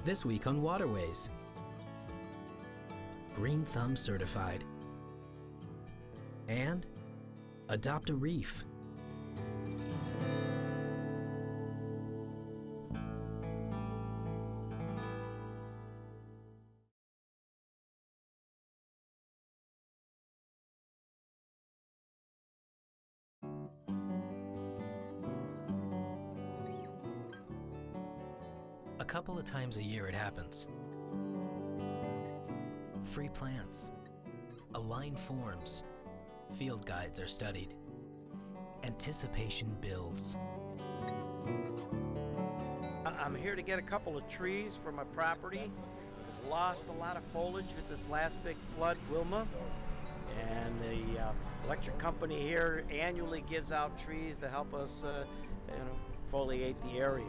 This week on Waterways. Green Thumb certified. And adopt a reef. A couple of times a year it happens. Free plants, a line forms, field guides are studied, anticipation builds. I'm here to get a couple of trees for my property. We've lost a lot of foliage with this last big flood, Wilma, and the electric company here annually gives out trees to help us foliate the area.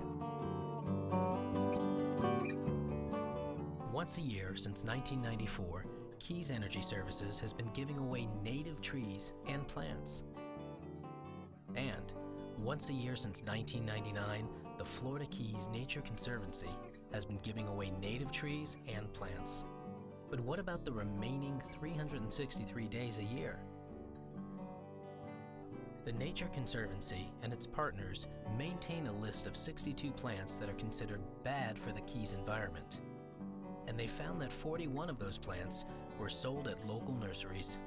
Once a year since 1994, Keys Energy Services has been giving away native trees and plants. And once a year since 1999, the Florida Keys Nature Conservancy has been giving away native trees and plants. But what about the remaining 363 days a year? The Nature Conservancy and its partners maintain a list of 62 plants that are considered bad for the Keys environment. And they found that 41 of those plants were sold at local nurseries.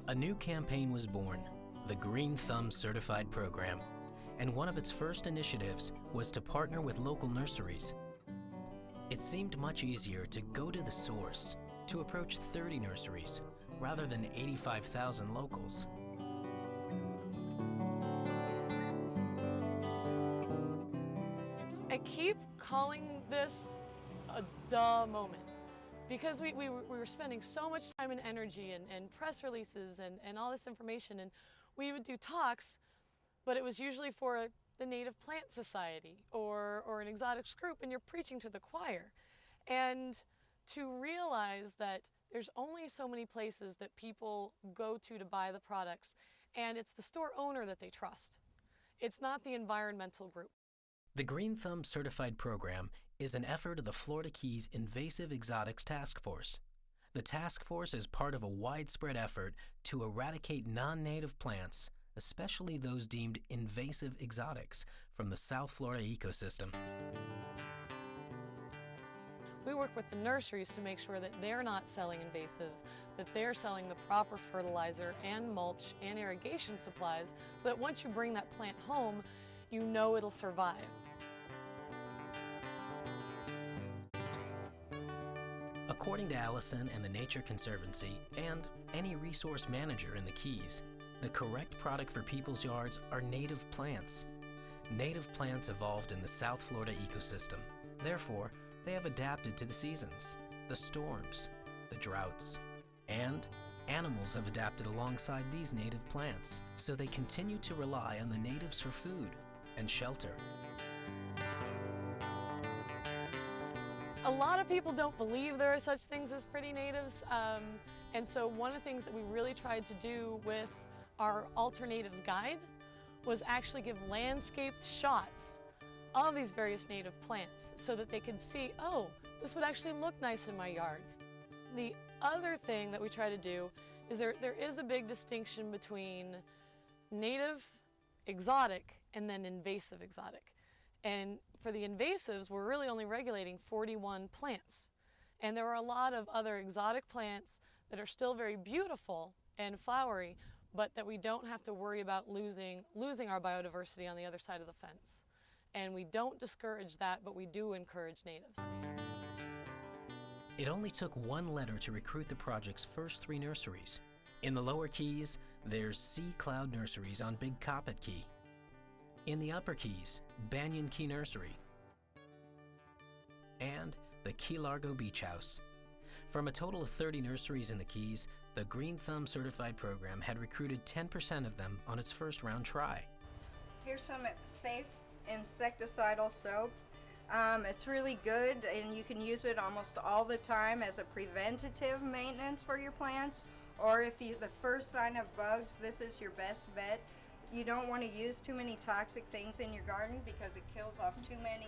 A new campaign was born, the Green Thumb Certified Program, and one of its first initiatives was to partner with local nurseries. It seemed much easier to go to the source, to approach 30 nurseries, rather than 85,000 locals. I keep calling this a duh moment because we were spending so much time and energy and press releases and all this information, and we would do talks, but it was usually for the Native Plant Society or an exotics group, and you're preaching to the choir. And to realize that there's only so many places that people go to buy the products, and it's the store owner that they trust. It's not the environmental group. The Green Thumb Certified Program is an effort of the Florida Keys Invasive Exotics Task Force. The task force is part of a widespread effort to eradicate non-native plants, especially those deemed invasive exotics, from the South Florida ecosystem. We work with the nurseries to make sure that they're not selling invasives, that they're selling the proper fertilizer and mulch and irrigation supplies, so that once you bring that plant home, you know it'll survive. According to Allison and the Nature Conservancy, and any resource manager in the Keys, the correct product for people's yards are native plants. Native plants evolved in the South Florida ecosystem. Therefore, they have adapted to the seasons, the storms, the droughts, and animals have adapted alongside these native plants, so they continue to rely on the natives for food and shelter. A lot of people don't believe there are such things as pretty natives, and so one of the things that we really tried to do with our Alternatives Guide was actually give landscaped shots of these various native plants so that they could see, oh, this would actually look nice in my yard. The other thing that we try to do is there is a big distinction between native, exotic, and then invasive exotic. And for the invasives, we're really only regulating 41 plants. And there are a lot of other exotic plants that are still very beautiful and flowery, but that we don't have to worry about losing our biodiversity on the other side of the fence. And we don't discourage that, but we do encourage natives. It only took one letter to recruit the project's first 3 nurseries. In the Lower Keys, there's Sea Cloud Nurseries on Big Coppet Key. In the Upper Keys, Banyan Key Nursery. And the Key Largo Beach House. From a total of 30 nurseries in the Keys, the Green Thumb Certified Program had recruited 10% of them on its first round try. Here's some safe insecticidal soap. It's really good, and you can use it almost all the time as a preventative maintenance for your plants, or if the first sign of bugs, this is your best bet. You don't want to use too many toxic things in your garden because it kills off too many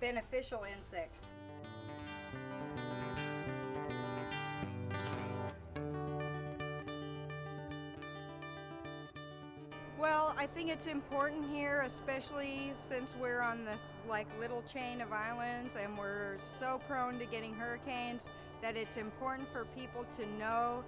beneficial insects. Well, I think it's important here, especially since we're on this like little chain of islands and we're so prone to getting hurricanes, that it's important for people to know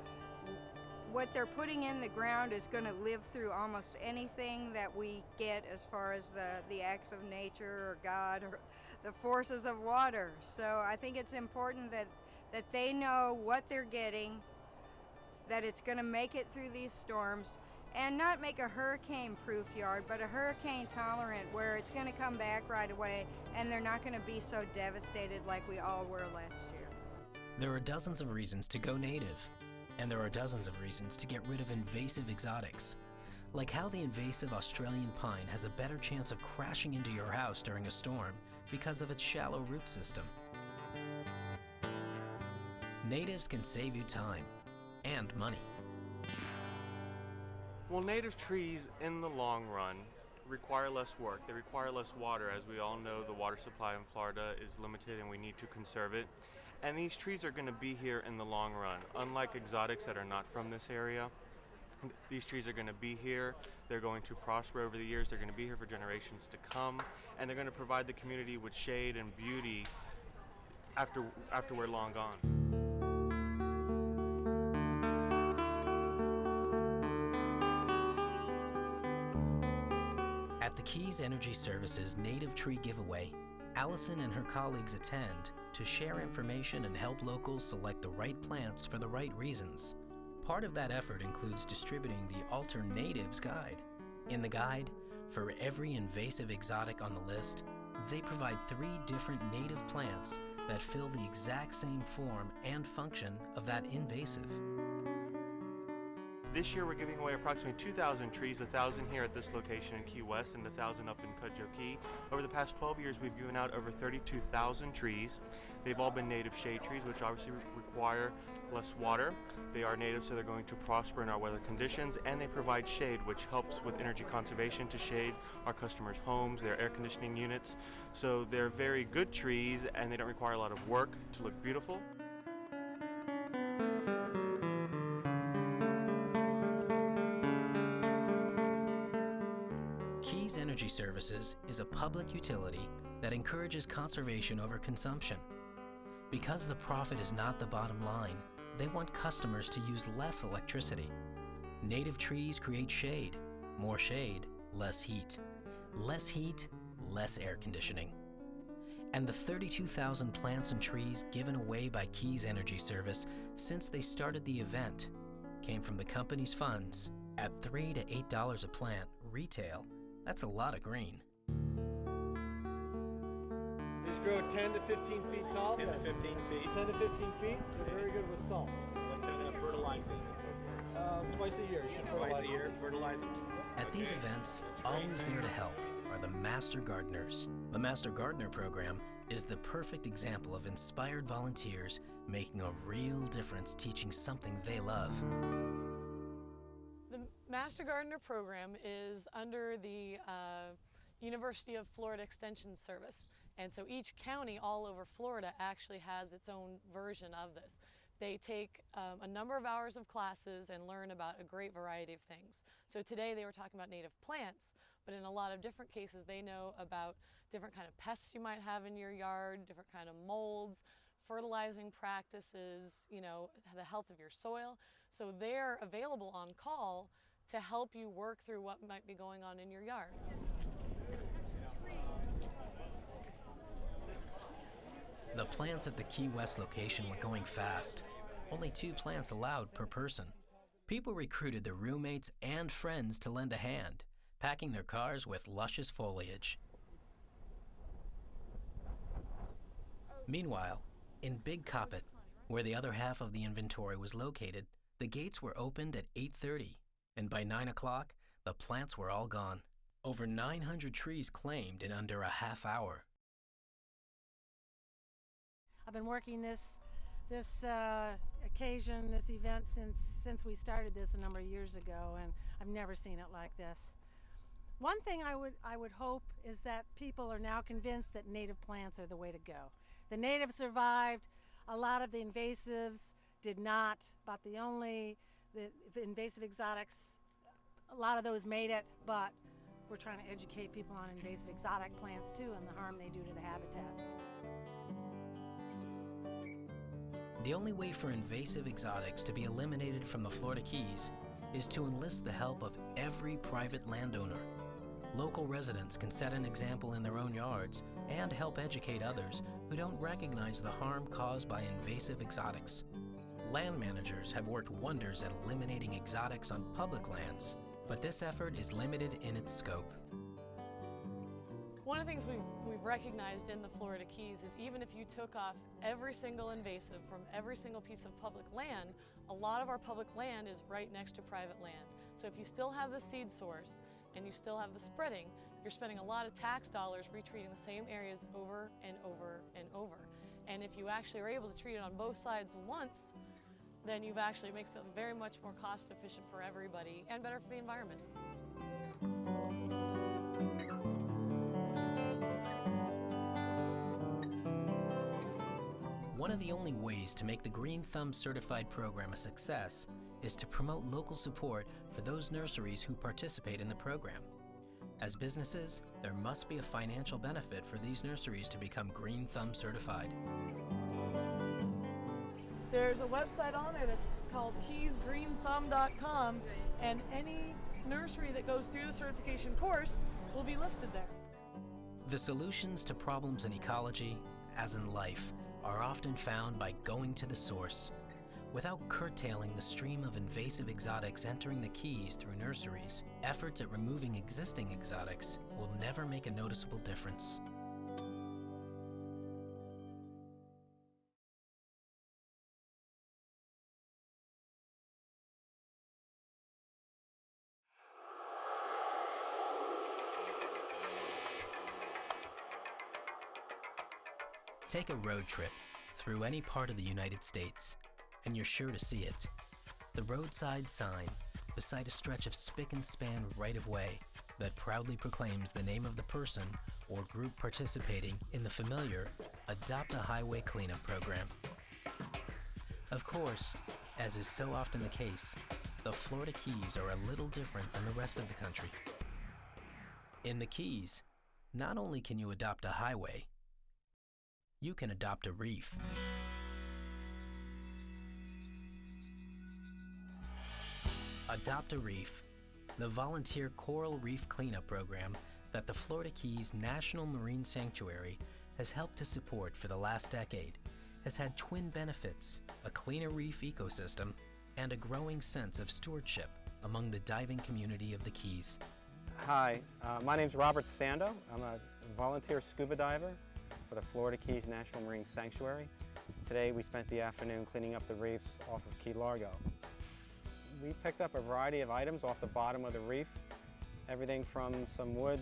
what they're putting in the ground is going to live through almost anything that we get as far as the acts of nature or God or the forces of water. So I think it's important that they know what they're getting, that it's going to make it through these storms, and not make a hurricane-proof yard, but a hurricane-tolerant where it's going to come back right away and they're not going to be so devastated like we all were last year. There are dozens of reasons to go native, and there are dozens of reasons to get rid of invasive exotics, like how the invasive Australian pine has a better chance of crashing into your house during a storm because of its shallow root system. Natives can save you time and money. Well, native trees in the long run require less work. They require less water. As we all know, the water supply in Florida is limited and we need to conserve it. And these trees are going to be here in the long run. Unlike exotics that are not from this area, these trees are going to be here. They're going to prosper over the years. They're going to be here for generations to come. And they're going to provide the community with shade and beauty after we're long gone. At the Keys Energy Services Native Tree Giveaway, Allison and her colleagues attend to share information and help locals select the right plants for the right reasons. Part of that effort includes distributing the Alternatives Guide. In the guide, for every invasive exotic on the list, they provide 3 different native plants that fill the exact same form and function of that invasive. This year we're giving away approximately 2,000 trees, 1,000 here at this location in Key West and 1,000 up in Cudjoe Key. Over the past 12 years we've given out over 32,000 trees. They've all been native shade trees, which obviously require less water. They are native, so they're going to prosper in our weather conditions, and they provide shade, which helps with energy conservation to shade our customers' homes, their air conditioning units. So they're very good trees and they don't require a lot of work to look beautiful. Keys Energy Services is a public utility that encourages conservation over consumption. Because the profit is not the bottom line, they want customers to use less electricity. Native trees create shade. More shade, less heat. Less heat, less air conditioning. And the 32,000 plants and trees given away by Keys Energy Service since they started the event came from the company's funds at $3 to $8 a plant retail. That's a lot of green. These grow 10 to 15 feet tall. 10 to 15 feet. 10 to 15 feet. They're very good with salt. What kind of fertilizing and so forth? Twice a year. You should fertilize Twice a year, fertilizing. At these events, always there to help are the Master Gardeners. The Master Gardener program is the perfect example of inspired volunteers making a real difference, teaching something they love. The Master Gardener program is under the University of Florida Extension Service. And so each county all over Florida actually has its own version of this. They take a number of hours of classes and learn about a great variety of things. So today they were talking about native plants, but in a lot of different cases they know about different kind of pests you might have in your yard, different kind of molds, fertilizing practices, you know, the health of your soil. So they're available on call to help you work through what might be going on in your yard. The plants at the Key West location were going fast. Only 2 plants allowed per person. People recruited their roommates and friends to lend a hand, packing their cars with luscious foliage. Meanwhile, in Big Coppet, where the other half of the inventory was located, the gates were opened at 8:30, and by 9 o'clock, the plants were all gone. Over 900 trees claimed in under a half hour. I've been working this occasion, this event since we started this a number of years ago, and I've never seen it like this. One thing I would hope is that people are now convinced that native plants are the way to go. The natives survived. A lot of the invasives did not, but the invasive exotics, a lot of those made it, but we're trying to educate people on invasive exotic plants too and the harm they do to the habitat. The only way for invasive exotics to be eliminated from the Florida Keys is to enlist the help of every private landowner. Local residents can set an example in their own yards and help educate others who don't recognize the harm caused by invasive exotics. Land managers have worked wonders at eliminating exotics on public lands, but this effort is limited in its scope. One of the things we've recognized in the Florida Keys is even if you took off every single invasive from every single piece of public land, a lot of our public land is right next to private land. So if you still have the seed source and you still have the spreading, you're spending a lot of tax dollars retreating the same areas over and over and over. And if you actually are able to treat it on both sides once, then you've actually makes it very much more cost efficient for everybody and better for the environment. One of the only ways to make the Green Thumb Certified program a success is to promote local support for those nurseries who participate in the program. As businesses, there must be a financial benefit for these nurseries to become Green Thumb certified. There's a website on there that's called keysgreenthumb.com, and any nursery that goes through the certification course will be listed there. The solutions to problems in ecology, as in life, are often found by going to the source. Without curtailing the stream of invasive exotics entering the Keys through nurseries, efforts at removing existing exotics will never make a noticeable difference. Take a road trip through any part of the United States, and you're sure to see it. The roadside sign beside a stretch of spick and span right-of-way that proudly proclaims the name of the person or group participating in the familiar Adopt a Highway Cleanup program. Of course, as is so often the case, the Florida Keys are a little different than the rest of the country. In the Keys, not only can you adopt a highway, you can adopt a reef. Adopt a Reef, the volunteer coral reef cleanup program that the Florida Keys National Marine Sanctuary has helped to support for the last decade, has had twin benefits: a cleaner reef ecosystem and a growing sense of stewardship among the diving community of the Keys. Hi, my name's Robert Sando. I'm a volunteer scuba diver for the Florida Keys National Marine Sanctuary. Today we spent the afternoon cleaning up the reefs off of Key Largo. We picked up a variety of items off the bottom of the reef, everything from some wood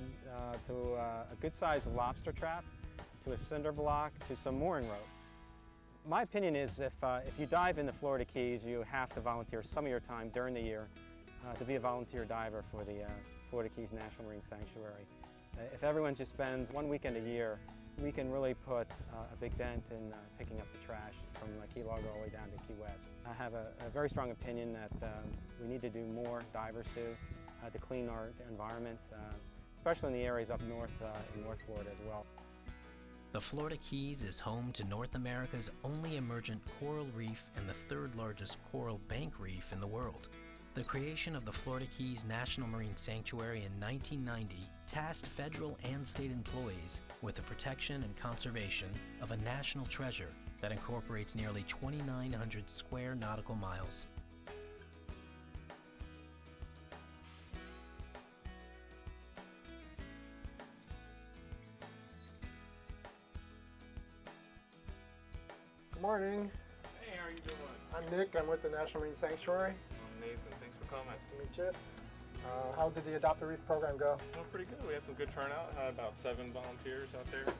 to a good-sized lobster trap, to a cinder block, to some mooring rope. My opinion is if you dive in the Florida Keys, you have to volunteer some of your time during the year to be a volunteer diver for the Florida Keys National Marine Sanctuary. If everyone just spends one weekend a year, we can really put a big dent in picking up the trash from Key Largo all the way down to Key West. I have a very strong opinion that we need to do more, divers do, to clean our environment, especially in the areas up north in North Florida as well. The Florida Keys is home to North America's only emergent coral reef and the third largest coral bank reef in the world. The creation of the Florida Keys National Marine Sanctuary in 1990 tasked federal and state employees with the protection and conservation of a national treasure that incorporates nearly 2,900 square nautical miles. Good morning. Hey, how are you doing? I'm Nick. I'm with the National Marine Sanctuary. I'm Nathan. Thanks for coming. Nice to meet you. How did the Adopt a Reef program go? Oh, pretty good. We had some good turnout. Had about 7 volunteers out there.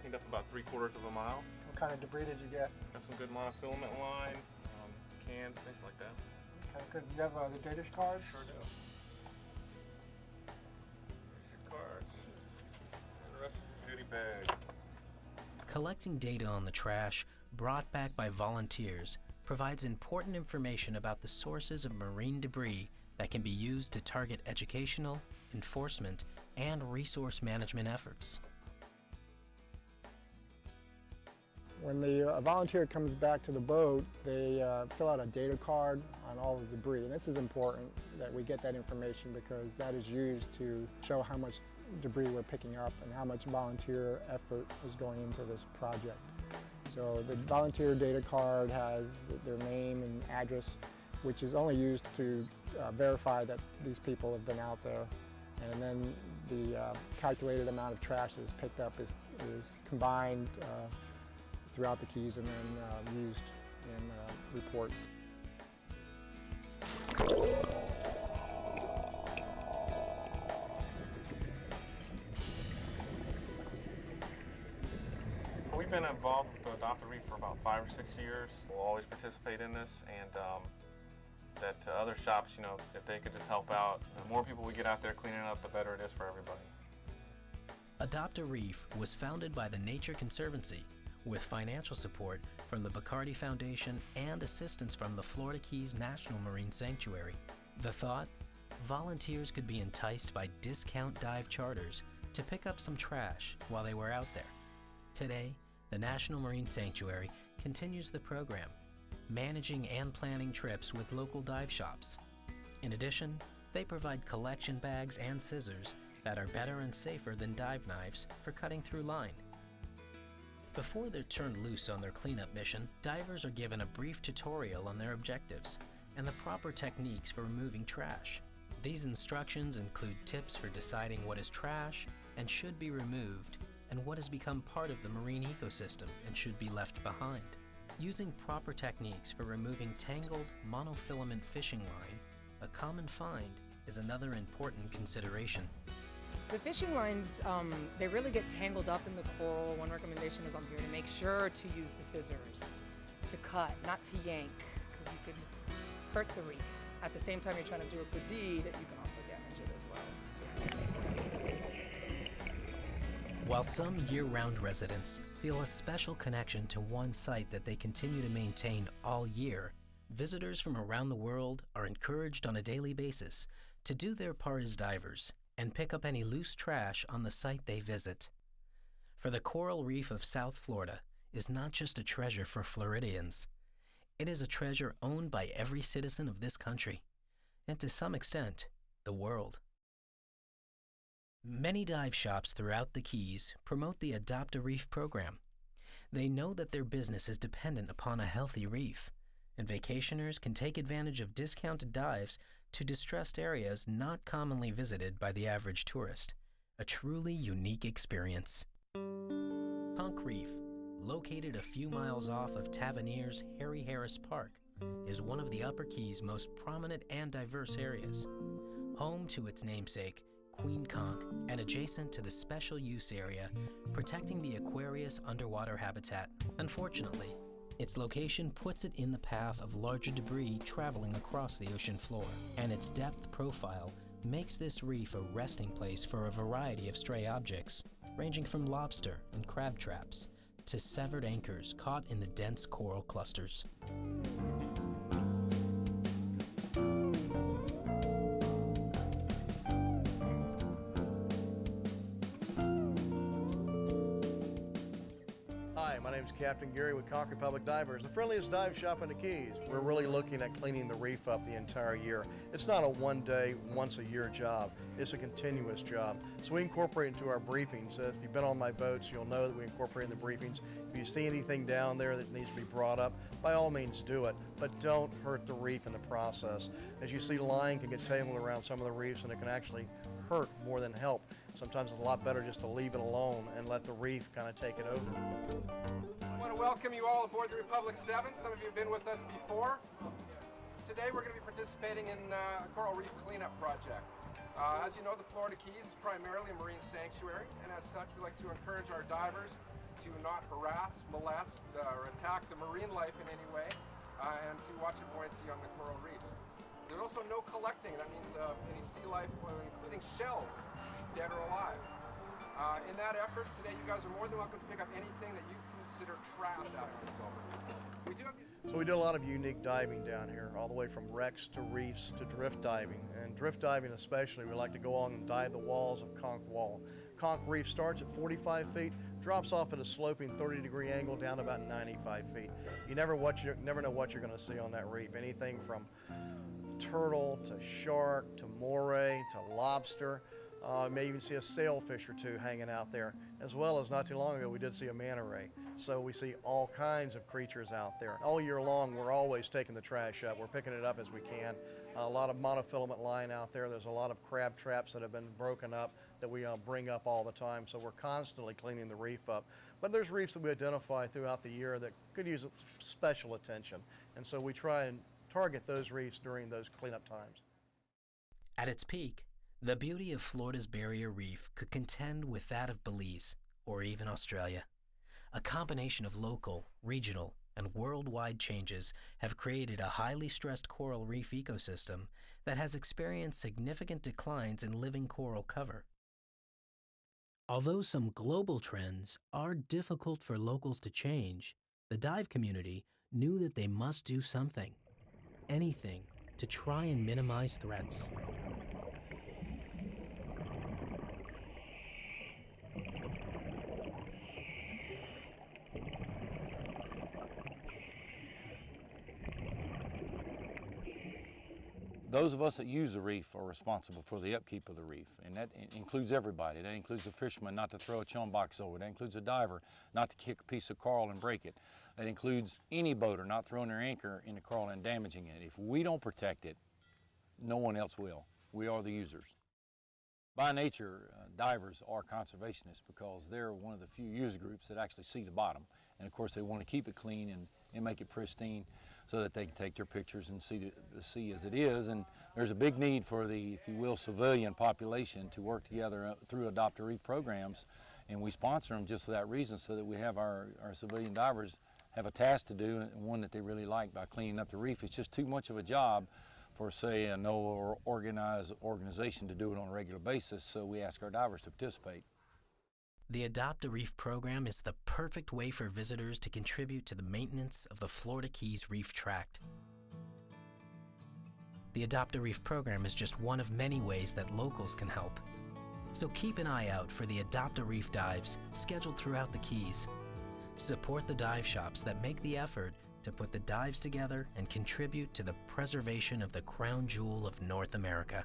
Cleaned up about 3/4 of a mile. What kind of debris did you get? Got some good monofilament line, cans, things like that. Okay, good. You have the Datish card? Sure do. big. Collecting data on the trash brought back by volunteers provides important information about the sources of marine debris that can be used to target educational, enforcement, and resource management efforts. When the volunteer comes back to the boat, they fill out a data card on all the debris. And this is important that we get that information because that is used to show how much debris we're picking up and how much volunteer effort is going into this project. So the volunteer data card has their name and address, which is only used to verify that these people have been out there. And then the calculated amount of trash that is picked up is combined throughout the Keys and then used in reports. We've been involved with Adopt the Reef for about 5 or 6 years. We'll always participate in this, and that other shops, you know, if they could just help out, the more people we get out there cleaning up, the better it is for everybody. Adopt a Reef was founded by the Nature Conservancy with financial support from the Bacardi Foundation and assistance from the Florida Keys National Marine Sanctuary. The thought? Volunteers could be enticed by discount dive charters to pick up some trash while they were out there. Today, the National Marine Sanctuary continues the program, managing and planning trips with local dive shops. In addition, they provide collection bags and scissors that are better and safer than dive knives for cutting through line. Before they're turned loose on their cleanup mission, divers are given a brief tutorial on their objectives and the proper techniques for removing trash. These instructions include tips for deciding what is trash and should be removed, and what has become part of the marine ecosystem and should be left behind. Using proper techniques for removing tangled monofilament fishing line, a common find, is another important consideration. The fishing lines, they really get tangled up in the coral. One recommendation is on here to make sure to use the scissors to cut, not to yank, because you could hurt the reef. At the same time you're trying to do a good deed, you can also damage it as well. While some year-round residents feel a special connection to one site that they continue to maintain all year, visitors from around the world are encouraged on a daily basis to do their part as divers and pick up any loose trash on the site they visit. For the coral reef of South Florida is not just a treasure for Floridians. It is a treasure owned by every citizen of this country, and to some extent, the world. Many dive shops throughout the Keys promote the Adopt a Reef program. They know that their business is dependent upon a healthy reef, and vacationers can take advantage of discounted dives to distressed areas not commonly visited by the average tourist. A truly unique experience. Punk Reef, located a few miles off of Tavernier's Harry Harris Park, is one of the Upper Keys' most prominent and diverse areas. Home to its namesake, Queen Conch, and adjacent to the special use area protecting the Aquarius underwater habitat. Unfortunately, its location puts it in the path of larger debris traveling across the ocean floor, and its depth profile makes this reef a resting place for a variety of stray objects, ranging from lobster and crab traps to severed anchors caught in the dense coral clusters. Hi, my name is Captain Gary with Concord Public Divers, the friendliest dive shop in the Keys. We're really looking at cleaning the reef up the entire year. It's not a one-day, once-a-year job. It's a continuous job. So we incorporate into our briefings. If you've been on my boats, you'll know that we incorporate in the briefings. If you see anything down there that needs to be brought up, by all means do it, but don't hurt the reef in the process. As you see, line can get tangled around some of the reefs, and it can actually hurt more than help. Sometimes it's a lot better just to leave it alone and let the reef kind of take it over. I want to welcome you all aboard the Republic 7. Some of you have been with us before. Today we're going to be participating in a coral reef cleanup project. As you know, the Florida Keys is primarily a marine sanctuary, and as such we like to encourage our divers to not harass, molest, or attack the marine life in any way, and to watch the buoyancy on the coral reefs. There's also no collecting. That means any sea life, including shells, dead or alive. In that effort, today you guys are more than welcome to pick up anything that you consider trash out here in Silver. We do have these. So we do a lot of unique diving down here, all the way from wrecks to reefs to drift diving. And drift diving especially, we like to go on and dive the walls of Conch Wall. Conch Reef starts at 45 feet, drops off at a sloping 30-degree angle down about 95 feet. You never know what you're going to see on that reef. Anything from turtle to shark to moray to lobster. You may even see a sailfish or two hanging out there, as well as not too long ago we did see a manta ray. So we see all kinds of creatures out there. All year long we're always taking the trash up. We're picking it up as we can. A lot of monofilament line out there. There's a lot of crab traps that have been broken up that we bring up all the time. So we're constantly cleaning the reef up. But there's reefs that we identify throughout the year that could use special attention. And so we try and target those reefs during those cleanup times. At its peak, the beauty of Florida's barrier reef could contend with that of Belize, or even Australia. A combination of local, regional, and worldwide changes have created a highly stressed coral reef ecosystem that has experienced significant declines in living coral cover. Although some global trends are difficult for locals to change, the dive community knew that they must do something, anything, to try and minimize threats. Those of us that use the reef are responsible for the upkeep of the reef, and that includes everybody. That includes the fisherman not to throw a chum box over. That includes a diver not to kick a piece of coral and break it. That includes any boater not throwing their anchor in the coral and damaging it. If we don't protect it, no one else will. We are the users. By nature, divers are conservationists because they're one of the few user groups that actually see the bottom. And of course they want to keep it clean and make it pristine so that they can take their pictures and see the sea as it is. And there's a big need for the, if you will, civilian population to work together through Adopt a Reef programs. And we sponsor them just for that reason, so that we have our civilian divers have a task to do, and one that they really like, by cleaning up the reef. It's just too much of a job for, say, a NOAA or organized organization to do it on a regular basis, so we ask our divers to participate. The Adopt a Reef program is the perfect way for visitors to contribute to the maintenance of the Florida Keys Reef Tract. The Adopt a Reef program is just one of many ways that locals can help. So keep an eye out for the Adopt a Reef dives scheduled throughout the Keys. Support the dive shops that make the effort to put the dives together and contribute to the preservation of the crown jewel of North America.